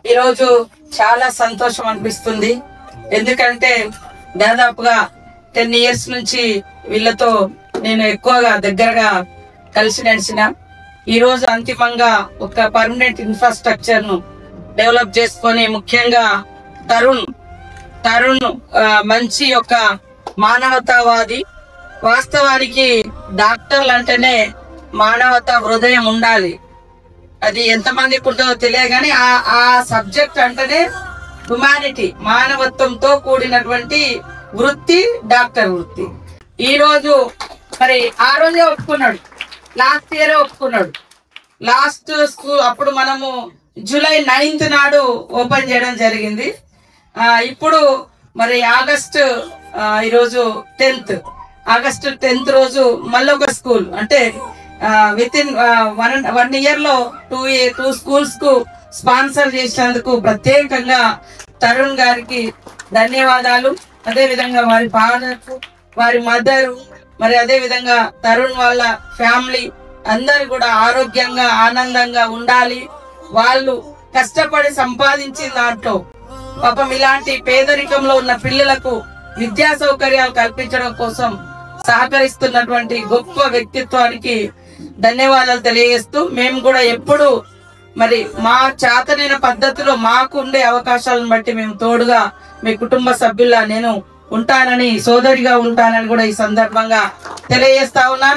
ఈరోజు చాలా సంతోషం అనిపిస్తుంది. ఎందుకంటే దాదాపుగా 10 years నుంచి వీళ్ళతో నేను ఎక్కువగా దగ్గరగా కలిసి నడిచిన. ఈరోజు అంతిమంగా ఒక పర్మనెంట్ ఇన్ఫ్రాస్ట్రక్చర్ ను డెవలప్ చేసుకొని, ముఖ్యంగా తరుణ్ మంచి ఒక మానవతావాది. వాస్తవానికి డాక్టర్లు అంటేనే మానవతా హృదయం ఉండాలి. అది ఎంతమందికి ఉంటుందో తెలియదు కానీ ఆ సబ్జెక్ట్ అంటేనే హ్యుమానిటీ, మానవత్వంతో కూడినటువంటి వృత్తి డాక్టర్ వృత్తి. ఈ రోజు మరి ఆ రోజే ఒప్పుకున్నాడు, లాస్ట్ ఇయరే ఒప్పుకున్నాడు. లాస్ట్ స్కూల్ అప్పుడు మనము July 9th నాడు ఓపెన్ చేయడం జరిగింది. ఇప్పుడు మరి ఈరోజు 10th ఆగస్టు 10th రోజు మళ్ళొక స్కూల్, అంటే వితిన్ 1 year లో 2 schools కు స్పాన్సర్ చేసినందుకు ప్రత్యేకంగా తరుణ్ గారికి ధన్యవాదాలు. అదే విధంగా వారి ఫాదర్, వారి మదర్, మరి అదే విధంగా తరుణ్ వాళ్ళ ఫ్యామిలీ అందరు కూడా ఆరోగ్యంగా ఆనందంగా ఉండాలి. వాళ్ళు కష్టపడి సంపాదించిన దాంట్లో పాపం ఇలాంటి పేదరికంలో ఉన్న పిల్లలకు విద్యా సౌకర్యాలు కల్పించడం కోసం సహకరిస్తున్నటువంటి గొప్ప వ్యక్తిత్వానికి ధన్యవాదాలు తెలియజేస్తూ, మేము కూడా ఎప్పుడు మరి మా చేతనైన పద్ధతిలో మాకుండే అవకాశాలను బట్టి మేము తోడుగా మీ కుటుంబ సభ్యుల్లా నేను ఉంటానని, సోదరిగా ఉంటానని కూడా ఈ సందర్భంగా తెలియజేస్తా ఉన్నాను.